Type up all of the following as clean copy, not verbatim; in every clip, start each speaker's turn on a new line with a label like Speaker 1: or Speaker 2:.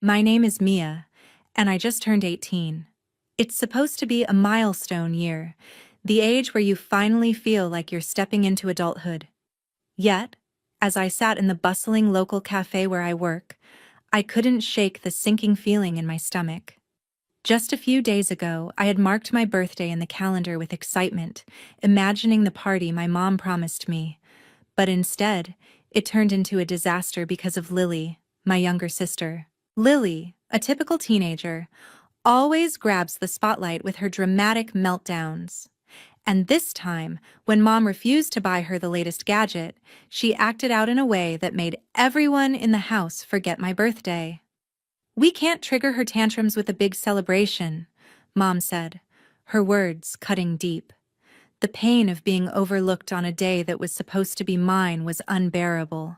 Speaker 1: My name is Mia, and I just turned 18. It's supposed to be a milestone year, the age where you finally feel like you're stepping into adulthood. Yet, as I sat in the bustling local cafe where I work, I couldn't shake the sinking feeling in my stomach. Just a few days ago, I had marked my birthday in the calendar with excitement, imagining the party my mom promised me. But instead, it turned into a disaster because of Lily, my younger sister. Lily, a typical teenager, always grabs the spotlight with her dramatic meltdowns. And this time, when Mom refused to buy her the latest gadget, she acted out in a way that made everyone in the house forget my birthday. "We can't trigger her tantrums with a big celebration," Mom said, her words cutting deep. The pain of being overlooked on a day that was supposed to be mine was unbearable.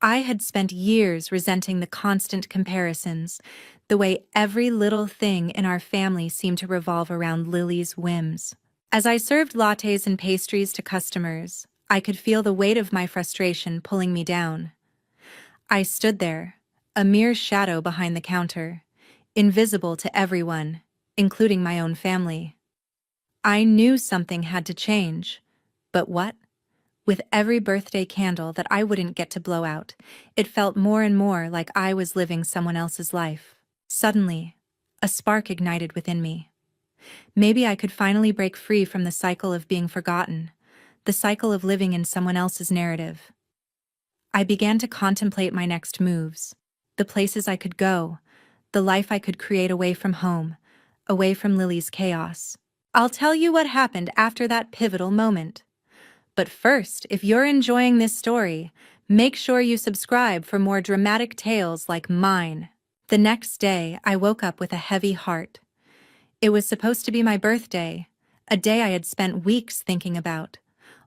Speaker 1: I had spent years resenting the constant comparisons, the way every little thing in our family seemed to revolve around Lily's whims. As I served lattes and pastries to customers, I could feel the weight of my frustration pulling me down. I stood there, a mere shadow behind the counter, invisible to everyone, including my own family. I knew something had to change, but what? With every birthday candle that I wouldn't get to blow out, it felt more and more like I was living someone else's life. Suddenly, a spark ignited within me. Maybe I could finally break free from the cycle of being forgotten, the cycle of living in someone else's narrative. I began to contemplate my next moves, the places I could go, the life I could create away from home, away from Lily's chaos. I'll tell you what happened after that pivotal moment. But first, if you're enjoying this story, make sure you subscribe for more dramatic tales like mine. The next day, I woke up with a heavy heart. It was supposed to be my birthday, a day I had spent weeks thinking about,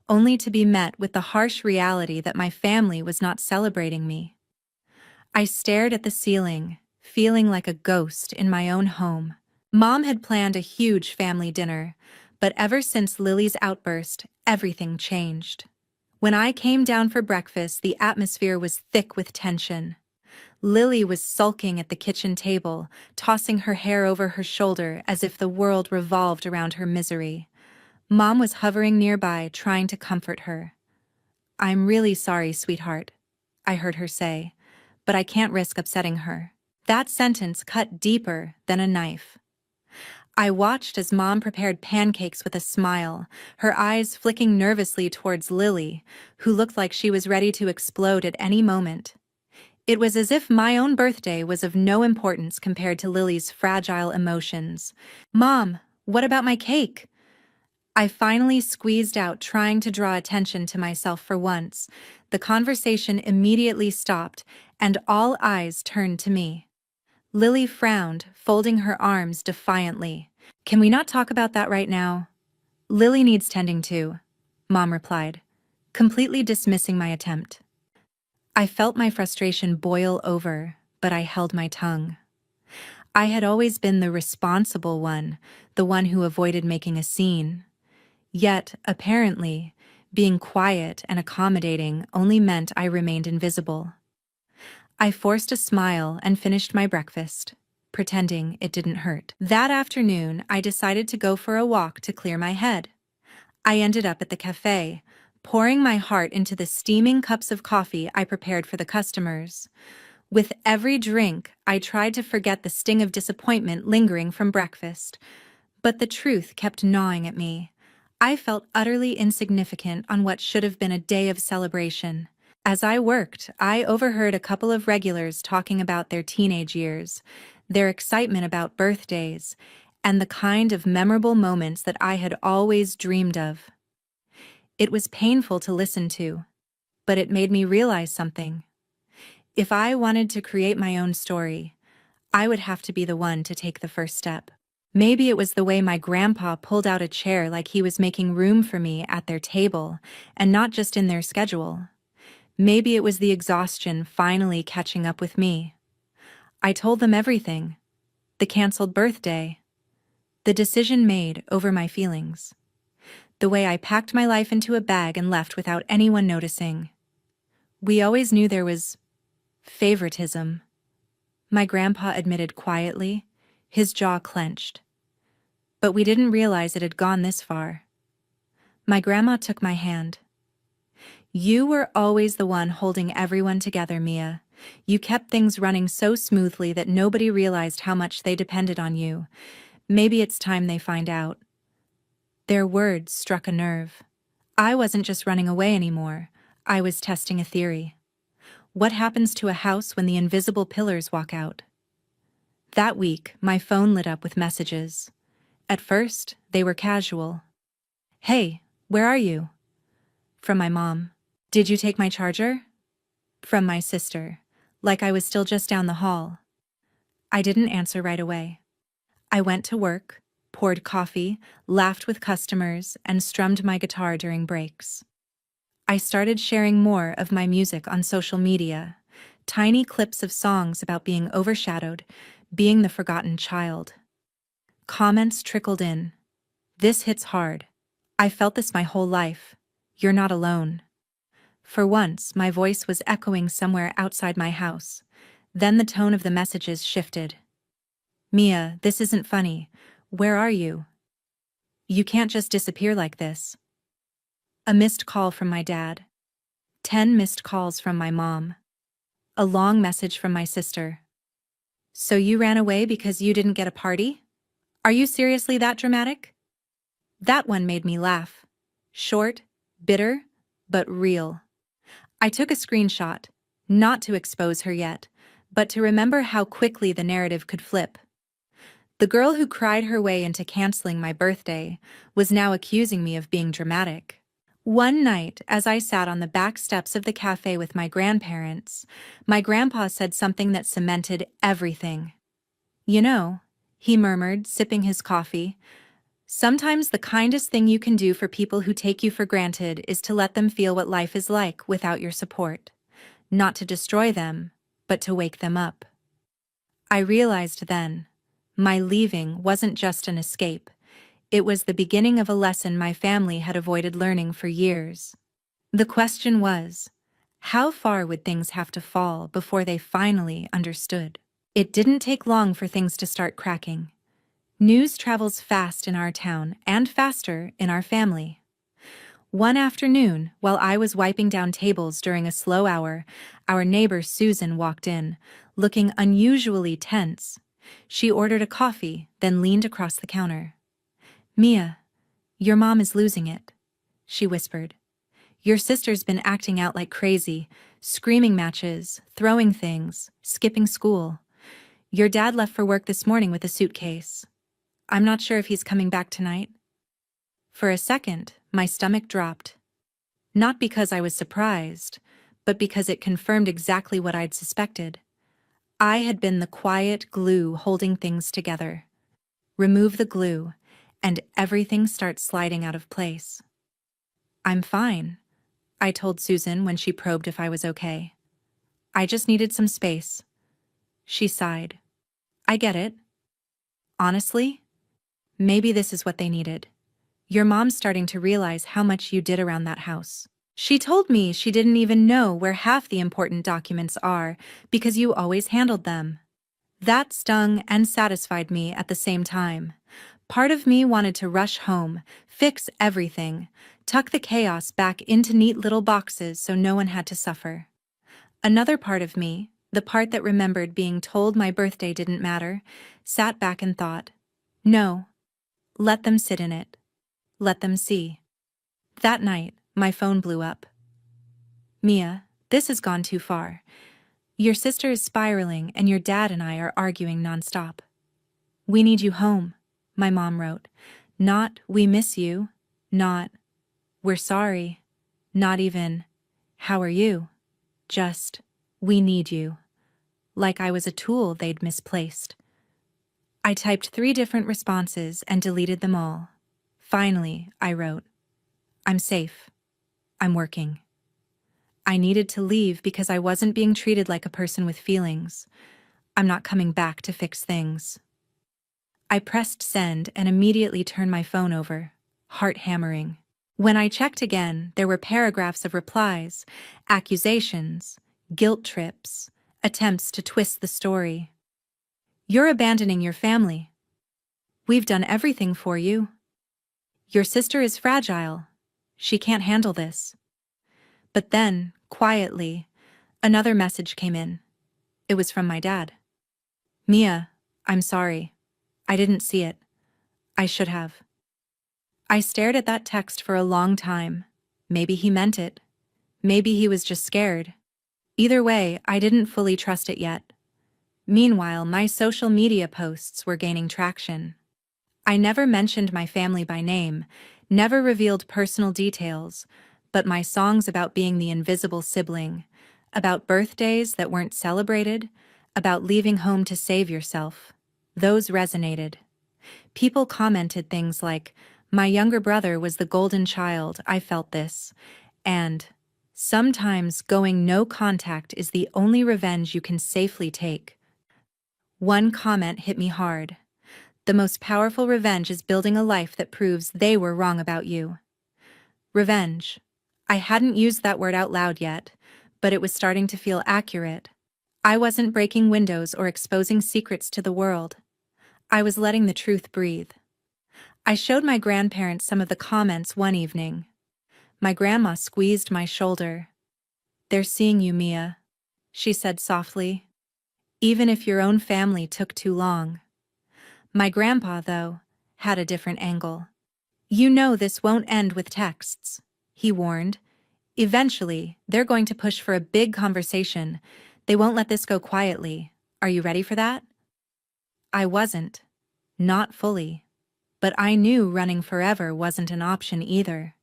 Speaker 1: only to be met with the harsh reality that my family was not celebrating me. I stared at the ceiling, feeling like a ghost in my own home. Mom had planned a huge family dinner, but ever since Lily's outburst, everything changed. When I came down for breakfast, the atmosphere was thick with tension. Lily was sulking at the kitchen table, tossing her hair over her shoulder as if the world revolved around her misery. Mom was hovering nearby, trying to comfort her. "I'm really sorry, sweetheart," I heard her say, "but I can't risk upsetting her." That sentence cut deeper than a knife. I watched as Mom prepared pancakes with a smile, her eyes flicking nervously towards Lily, who looked like she was ready to explode at any moment. It was as if my own birthday was of no importance compared to Lily's fragile emotions. "Mom, what about my cake?" I finally squeezed out, trying to draw attention to myself for once. The conversation immediately stopped, and all eyes turned to me. Lily frowned, folding her arms defiantly. "Can we not talk about that right now?" "Lily needs tending to," Mom replied, completely dismissing my attempt. I felt my frustration boil over, but I held my tongue. I had always been the responsible one, the one who avoided making a scene. Yet, apparently, being quiet and accommodating only meant I remained invisible. I forced a smile and finished my breakfast, pretending it didn't hurt. That afternoon, I decided to go for a walk to clear my head. I ended up at the cafe, pouring my heart into the steaming cups of coffee I prepared for the customers. With every drink, I tried to forget the sting of disappointment lingering from breakfast. But the truth kept gnawing at me. I felt utterly insignificant on what should have been a day of celebration. As I worked, I overheard a couple of regulars talking about their teenage years, their excitement about birthdays, and the kind of memorable moments that I had always dreamed of. It was painful to listen to, but it made me realize something. If I wanted to create my own story, I would have to be the one to take the first step. Maybe it was the way my grandpa pulled out a chair like he was making room for me at their table, and not just in their schedule. Maybe it was the exhaustion finally catching up with me. I told them everything. The canceled birthday. The decision made over my feelings. The way I packed my life into a bag and left without anyone noticing. We always knew there was favoritism. my grandpa admitted quietly, his jaw clenched. But we didn't realize it had gone this far. My grandma took my hand. You were always the one holding everyone together, Mia. You kept things running so smoothly that nobody realized how much they depended on you. Maybe it's time they find out. Their words struck a nerve. I wasn't just running away anymore. I was testing a theory. What happens to a house when the invisible pillars walk out? That week, my phone lit up with messages. At first, they were casual. Hey, where are you? From my mom. Did you take my charger? From my sister, like I was still just down the hall. I didn't answer right away. I went to work, poured coffee, laughed with customers, and strummed my guitar during breaks. I started sharing more of my music on social media, tiny clips of songs about being overshadowed, being the forgotten child. Comments trickled in. This hits hard. I felt this my whole life. You're not alone. For once, my voice was echoing somewhere outside my house. Then the tone of the messages shifted. Mia, this isn't funny. Where are you? You can't just disappear like this. A missed call from my dad. 10 missed calls from my mom. A long message from my sister. So you ran away because you didn't get a party? Are you seriously that dramatic? That one made me laugh. Short, bitter, but real. I took a screenshot, not to expose her yet, but to remember how quickly the narrative could flip. The girl who cried her way into canceling my birthday was now accusing me of being dramatic. One night, as I sat on the back steps of the cafe with my grandparents, my grandpa said something that cemented everything. You know, he murmured, sipping his coffee, sometimes the kindest thing you can do for people who take you for granted is to let them feel what life is like without your support. Not to destroy them, but to wake them up. I realized then, my leaving wasn't just an escape. It was the beginning of a lesson my family had avoided learning for years. The question was, how far would things have to fall before they finally understood? It didn't take long for things to start cracking. News travels fast in our town and faster in our family. One afternoon, while I was wiping down tables during a slow hour, our neighbor Susan walked in, looking unusually tense. She ordered a coffee, then leaned across the counter. Mia, your mom is losing it, she whispered. Your sister's been acting out like crazy, screaming matches, throwing things, skipping school. Your dad left for work this morning with a suitcase. I'm not sure if he's coming back tonight. For a second, my stomach dropped. Not because I was surprised, but because it confirmed exactly what I'd suspected. I had been the quiet glue holding things together. Remove the glue, and everything starts sliding out of place. I'm fine, I told Susan when she probed if I was okay. I just needed some space. She sighed. I get it. Honestly, maybe this is what they needed. Your mom's starting to realize how much you did around that house. She told me she didn't even know where half the important documents are because you always handled them. That stung and satisfied me at the same time. Part of me wanted to rush home, fix everything, tuck the chaos back into neat little boxes so no one had to suffer. Another part of me, the part that remembered being told my birthday didn't matter, sat back and thought, no, let them sit in it. Let them see. That night, my phone blew up. Mia, this has gone too far. Your sister is spiraling and your dad and I are arguing nonstop. We need you home, my mom wrote. Not, we miss you. Not, we're sorry. Not even, how are you? Just, we need you. Like I was a tool they'd misplaced. I typed 3 different responses and deleted them all. Finally, I wrote, I'm safe. I'm working. I needed to leave because I wasn't being treated like a person with feelings. I'm not coming back to fix things. I pressed send and immediately turned my phone over, heart hammering. When I checked again, there were paragraphs of replies, accusations, guilt trips, attempts to twist the story. You're abandoning your family. We've done everything for you. Your sister is fragile. She can't handle this. But then, quietly, another message came in. It was from my dad. Mia, I'm sorry. I didn't see it. I should have. I stared at that text for a long time. Maybe he meant it. Maybe he was just scared. Either way, I didn't fully trust it yet. Meanwhile, my social media posts were gaining traction. I never mentioned my family by name, never revealed personal details, but my songs about being the invisible sibling, about birthdays that weren't celebrated, about leaving home to save yourself, those resonated. People commented things like, "My younger brother was the golden child, I felt this," and "Sometimes going no contact is the only revenge you can safely take." One comment hit me hard. The most powerful revenge is building a life that proves they were wrong about you. Revenge. I hadn't used that word out loud yet, but it was starting to feel accurate. I wasn't breaking windows or exposing secrets to the world. I was letting the truth breathe. I showed my grandparents some of the comments one evening. My grandma squeezed my shoulder. "They're seeing you, Mia," she said softly. "Even if your own family took too long." My grandpa, though, had a different angle. "You know this won't end with texts," he warned. "Eventually, they're going to push for a big conversation. They won't let this go quietly. Are you ready for that?" I wasn't. Not fully. But I knew running forever wasn't an option either.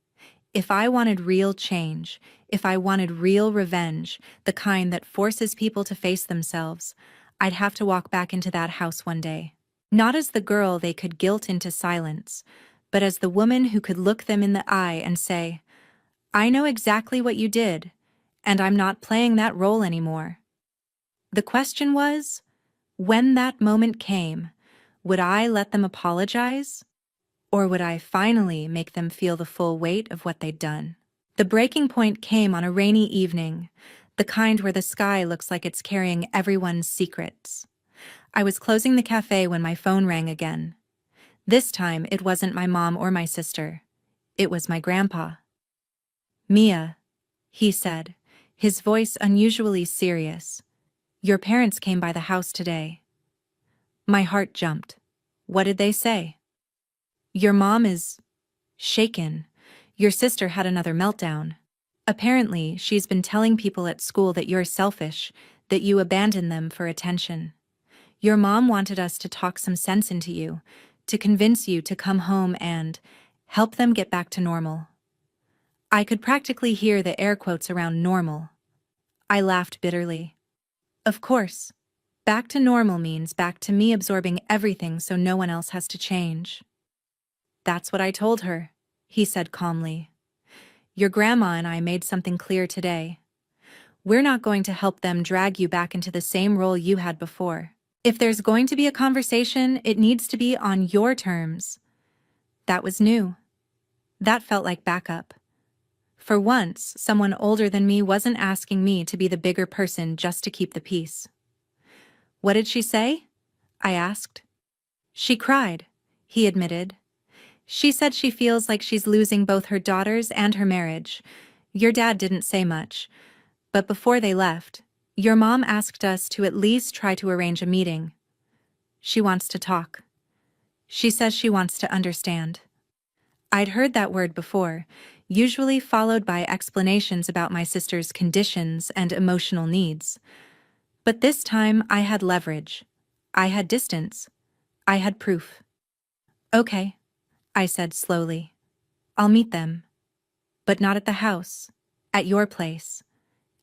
Speaker 1: If I wanted real change, if I wanted real revenge, the kind that forces people to face themselves, I'd have to walk back into that house one day. Not as the girl they could guilt into silence, but as the woman who could look them in the eye and say, "I know exactly what you did, and I'm not playing that role anymore." The question was, when that moment came, would I let them apologize? Or would I finally make them feel the full weight of what they'd done? The breaking point came on a rainy evening, the kind where the sky looks like it's carrying everyone's secrets. I was closing the cafe when my phone rang again. This time, it wasn't my mom or my sister. It was my grandpa. "Mia," he said, his voice unusually serious. "Your parents came by the house today." My heart jumped. What did they say? "Your mom is shaken. Your sister had another meltdown. Apparently, she's been telling people at school that you're selfish, that you abandon them for attention. Your mom wanted us to talk some sense into you, to convince you to come home and help them get back to normal." I could practically hear the air quotes around normal. I laughed bitterly. Of course. Back to normal means back to me absorbing everything so no one else has to change. "That's what I told her," he said calmly. "Your grandma and I made something clear today. We're not going to help them drag you back into the same role you had before. If there's going to be a conversation, it needs to be on your terms." That was new. That felt like backup. For once, someone older than me wasn't asking me to be the bigger person just to keep the peace. "What did she say?" I asked. "She cried," he admitted. "She said she feels like she's losing both her daughters and her marriage. Your dad didn't say much, but before they left, your mom asked us to at least try to arrange a meeting. She wants to talk. She says she wants to understand." I'd heard that word before, usually followed by explanations about my sister's conditions and emotional needs. But this time I had leverage. I had distance. I had proof. "Okay," I said slowly. "I'll meet them. But not at the house. At your place.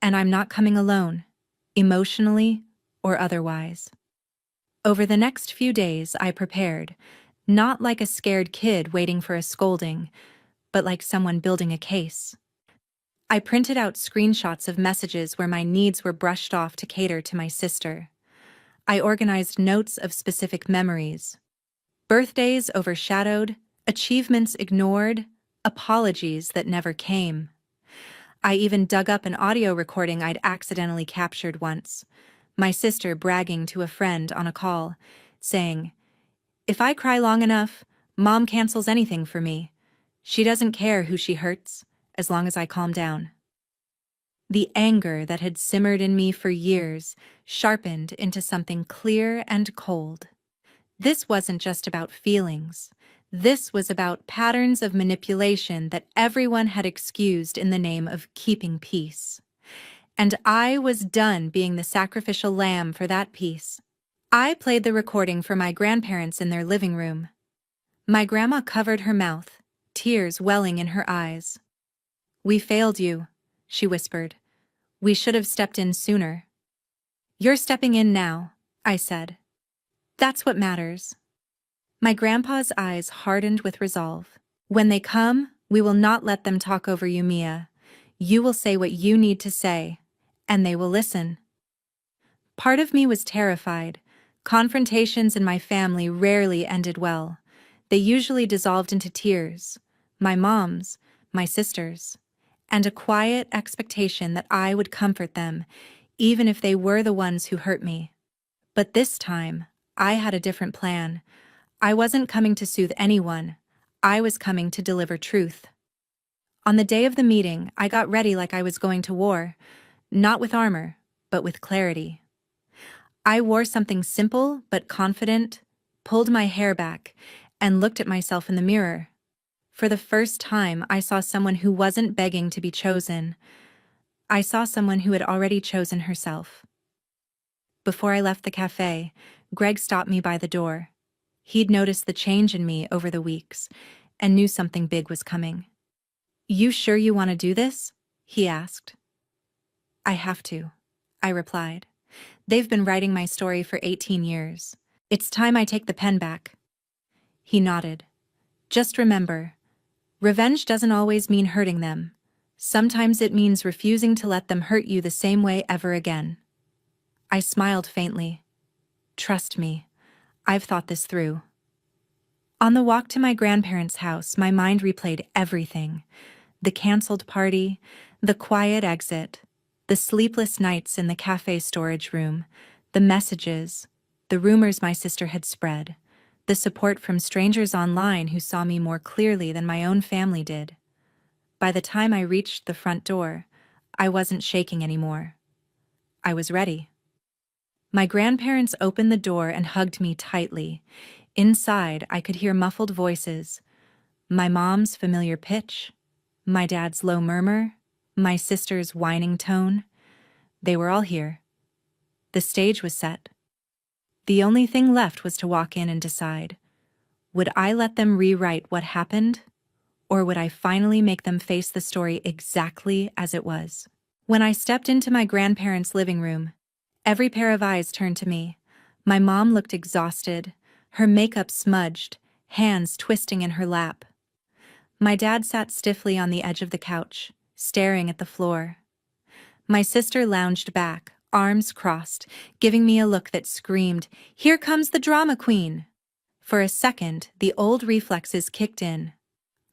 Speaker 1: And I'm not coming alone, emotionally or otherwise." Over the next few days I prepared, not like a scared kid waiting for a scolding, but like someone building a case. I printed out screenshots of messages where my needs were brushed off to cater to my sister. I organized notes of specific memories. Birthdays overshadowed, achievements ignored, apologies that never came. I even dug up an audio recording I'd accidentally captured once. my sister bragging to a friend on a call, saying, "If I cry long enough, Mom cancels anything for me. She doesn't care who she hurts, as long as I calm down." The anger that had simmered in me for years sharpened into something clear and cold. This wasn't just about feelings. This was about patterns of manipulation that everyone had excused in the name of keeping peace. And I was done being the sacrificial lamb for that peace. I played the recording for my grandparents in their living room. My grandma covered her mouth, tears welling in her eyes. "We failed you," she whispered. "We should have stepped in sooner." "You're stepping in now," I said. "That's what matters." My grandpa's eyes hardened with resolve. "When they come, we will not let them talk over you, Mia. You will say what you need to say, and they will listen." Part of me was terrified. Confrontations in my family rarely ended well. They usually dissolved into tears, my mom's, my sister's, and a quiet expectation that I would comfort them, even if they were the ones who hurt me. But this time, I had a different plan. I wasn't coming to soothe anyone. I was coming to deliver truth. On the day of the meeting, I got ready like I was going to war, not with armor, but with clarity. I wore something simple but confident, pulled my hair back, and looked at myself in the mirror. For the first time, I saw someone who wasn't begging to be chosen. I saw someone who had already chosen herself. Before I left the cafe, Greg stopped me by the door. He'd noticed the change in me over the weeks, and knew something big was coming. "You sure you want to do this?" he asked. "I have to," I replied. "They've been writing my story for 18 years. It's time I take the pen back." He nodded. "Just remember, revenge doesn't always mean hurting them. Sometimes it means refusing to let them hurt you the same way ever again." I smiled faintly. "Trust me, I've thought this through." On the walk to my grandparents' house, my mind replayed everything. The canceled party, the quiet exit, the sleepless nights in the cafe storage room, the messages, the rumors my sister had spread, the support from strangers online who saw me more clearly than my own family did. By the time I reached the front door, I wasn't shaking anymore. I was ready. My grandparents opened the door and hugged me tightly. Inside, I could hear muffled voices, my mom's familiar pitch, my dad's low murmur, my sister's whining tone. They were all here. The stage was set. The only thing left was to walk in and decide. Would I let them rewrite what happened, or would I finally make them face the story exactly as it was? When I stepped into my grandparents' living room, every pair of eyes turned to me. My mom looked exhausted, her makeup smudged, hands twisting in her lap. My dad sat stiffly on the edge of the couch, staring at the floor. My sister lounged back, arms crossed, giving me a look that screamed, "Here comes the drama queen!" For a second, the old reflexes kicked in.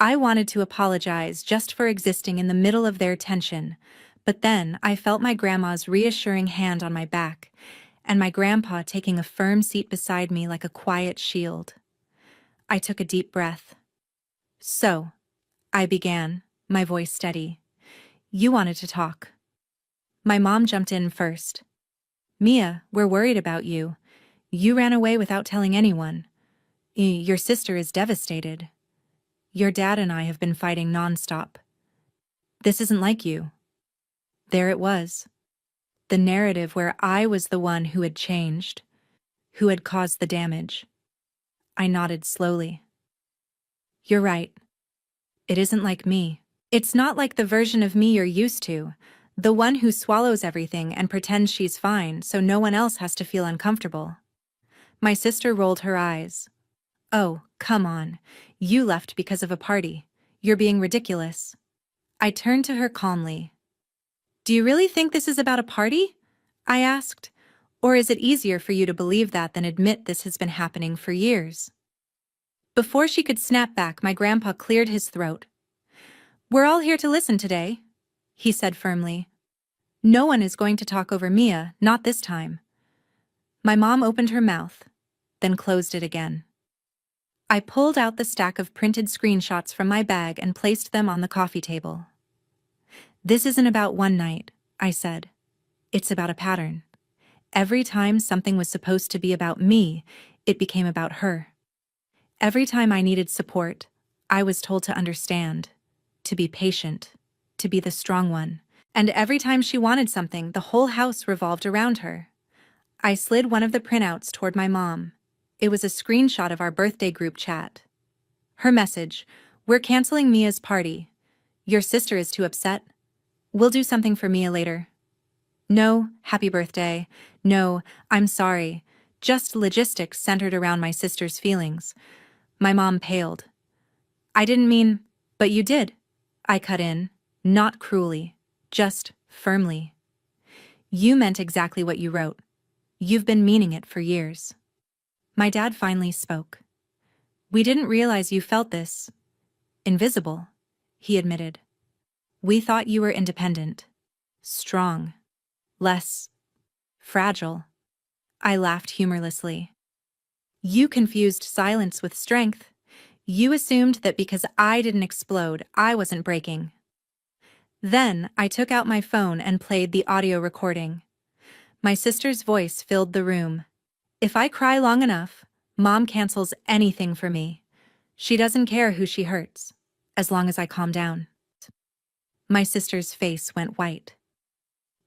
Speaker 1: I wanted to apologize just for existing in the middle of their tension, but then I felt my grandma's reassuring hand on my back, and my grandpa taking a firm seat beside me like a quiet shield. I took a deep breath. "So," I began, my voice steady, "you wanted to talk." My mom jumped in first. "Mia, we're worried about you. You ran away without telling anyone. Your sister is devastated. Your dad and I have been fighting nonstop. This isn't like you." There it was. The narrative where I was the one who had changed, who had caused the damage. I nodded slowly. "You're right. It isn't like me. It's not like the version of me you're used to, the one who swallows everything and pretends she's fine so no one else has to feel uncomfortable." My sister rolled her eyes. "Oh, come on. You left because of a party. You're being ridiculous." I turned to her calmly. "Do you really think this is about a party?" I asked. "Or is it easier for you to believe that than admit this has been happening for years?" Before she could snap back, my grandpa cleared his throat. "We're all here to listen today," he said firmly. "No one is going to talk over Mia, not this time. My mom opened her mouth, then closed it again. I pulled out the stack of printed screenshots from my bag and placed them on the coffee table. This isn't about one night, I said. It's about a pattern. Every time something was supposed to be about me, it became about her. Every time I needed support, I was told to understand, to be patient, to be the strong one. And every time she wanted something, the whole house revolved around her. I slid one of the printouts toward my mom. It was a screenshot of our birthday group chat. Her message: "We're canceling Mia's party. Your sister is too upset. We'll do something for Mia later." No, happy birthday. No, I'm sorry. Just logistics centered around my sister's feelings. My mom paled. I didn't mean, but you did. I cut in, not cruelly, just firmly. You meant exactly what you wrote. You've been meaning it for years. My dad finally spoke. We didn't realize you felt this. Invisible, he admitted. We thought you were independent, strong, less fragile. I laughed humorlessly. You confused silence with strength. You assumed that because I didn't explode, I wasn't breaking. Then I took out my phone and played the audio recording. My sister's voice filled the room. If I cry long enough, Mom cancels anything for me. She doesn't care who she hurts, as long as I calm down. My sister's face went white.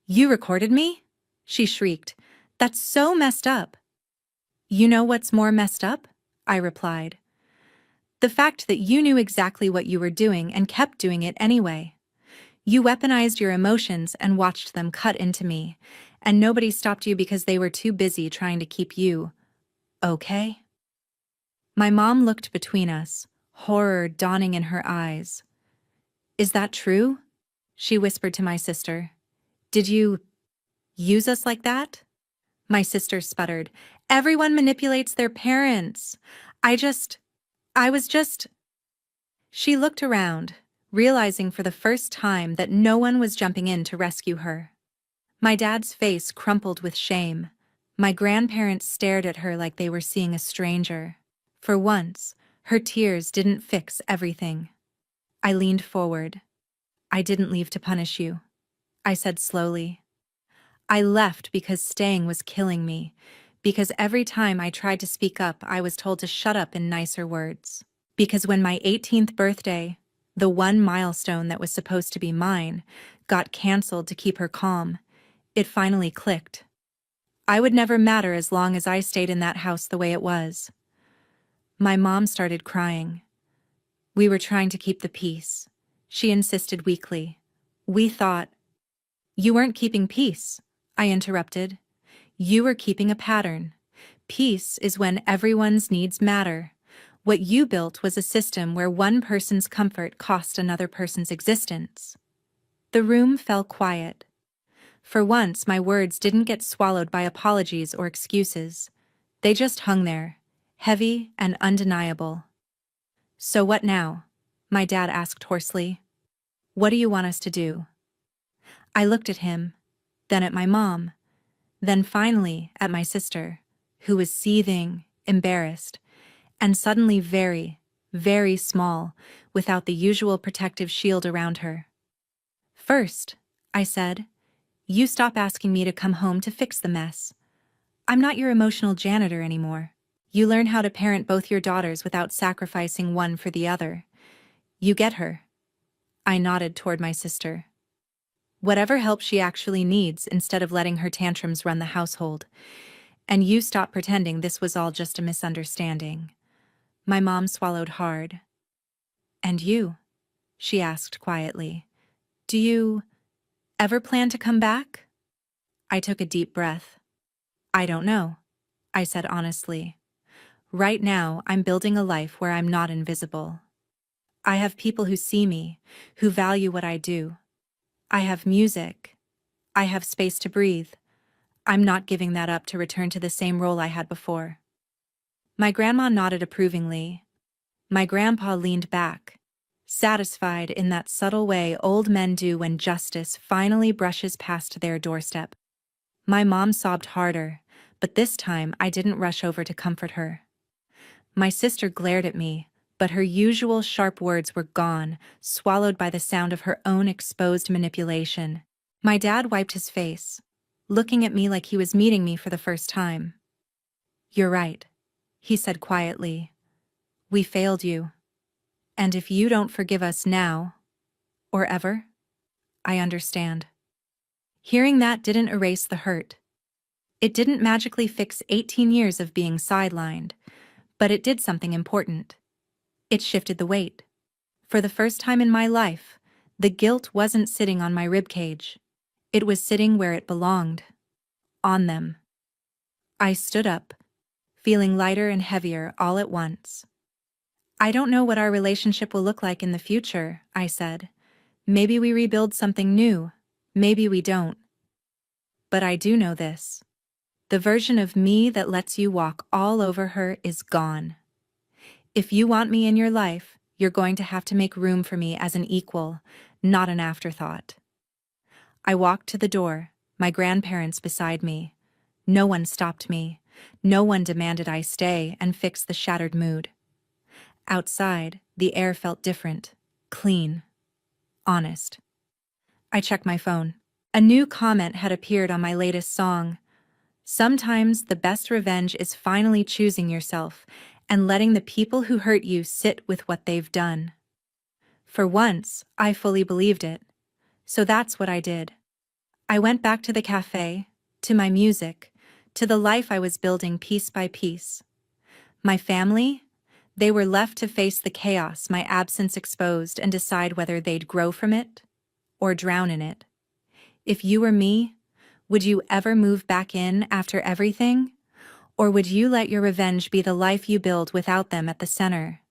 Speaker 1: You recorded me? She shrieked. That's so messed up. You know what's more messed up? I replied. The fact that you knew exactly what you were doing and kept doing it anyway. You weaponized your emotions and watched them cut into me, and nobody stopped you because they were too busy trying to keep you okay? My mom looked between us, horror dawning in her eyes. Is that true? She whispered to my sister. Did you use us like that? My sister sputtered. Everyone manipulates their parents. I was just... She looked around, realizing for the first time that no one was jumping in to rescue her. My dad's face crumpled with shame. My grandparents stared at her like they were seeing a stranger. For once, her tears didn't fix everything. I leaned forward. I didn't leave to punish you, I said slowly. I left because staying was killing me, because every time I tried to speak up, I was told to shut up in nicer words. Because when my 18th birthday, the one milestone that was supposed to be mine, got canceled to keep her calm, it finally clicked. I would never matter as long as I stayed in that house the way it was. My mom started crying. We were trying to keep the peace. She insisted weakly. We thought... You weren't keeping peace, I interrupted. You were keeping a pattern. Peace is when everyone's needs matter. What you built was a system where one person's comfort cost another person's existence. The room fell quiet. For once, my words didn't get swallowed by apologies or excuses. They just hung there, heavy and undeniable. So what now? My dad asked hoarsely. What do you want us to do? I looked at him, then at my mom, then finally at my sister, who was seething, embarrassed, and suddenly very, very small, without the usual protective shield around her. First, I said, you stop asking me to come home to fix the mess. I'm not your emotional janitor anymore. You learn how to parent both your daughters without sacrificing one for the other. You get her. I nodded toward my sister. Whatever help she actually needs instead of letting her tantrums run the household. And you stop pretending this was all just a misunderstanding. My mom swallowed hard. And you? She asked quietly. Do you ever plan to come back? I took a deep breath. I don't know, I said honestly. Right now, I'm building a life where I'm not invisible. I have people who see me, who value what I do. I have music. I have space to breathe. I'm not giving that up to return to the same role I had before. My grandma nodded approvingly. My grandpa leaned back, satisfied in that subtle way old men do when justice finally brushes past their doorstep. My mom sobbed harder, but this time I didn't rush over to comfort her. My sister glared at me, but her usual sharp words were gone, swallowed by the sound of her own exposed manipulation. My dad wiped his face, looking at me like he was meeting me for the first time. "You're right," he said quietly. "We failed you. And if you don't forgive us now, or ever, I understand." Hearing that didn't erase the hurt. It didn't magically fix 18 years of being sidelined, but it did something important. It shifted the weight. For the first time in my life, the guilt wasn't sitting on my ribcage. It was sitting where it belonged. On them. I stood up, feeling lighter and heavier all at once. "I don't know what our relationship will look like in the future," I said. "Maybe we rebuild something new. Maybe we don't. But I do know this. The version of me that lets you walk all over her is gone. If you want me in your life, you're going to have to make room for me as an equal, not an afterthought." I walked to the door, my grandparents beside me. No one stopped me. No one demanded I stay and fix the shattered mood. Outside, the air felt different, clean, honest. I checked my phone. A new comment had appeared on my latest song. "Sometimes the best revenge is finally choosing yourself and letting the people who hurt you sit with what they've done." For once, I fully believed it. So that's what I did. I went back to the cafe, to my music, to the life I was building piece by piece. My family? They were left to face the chaos my absence exposed and decide whether they'd grow from it or drown in it. If you were me, would you ever move back in after everything? Or would you let your revenge be the life you build without them at the center?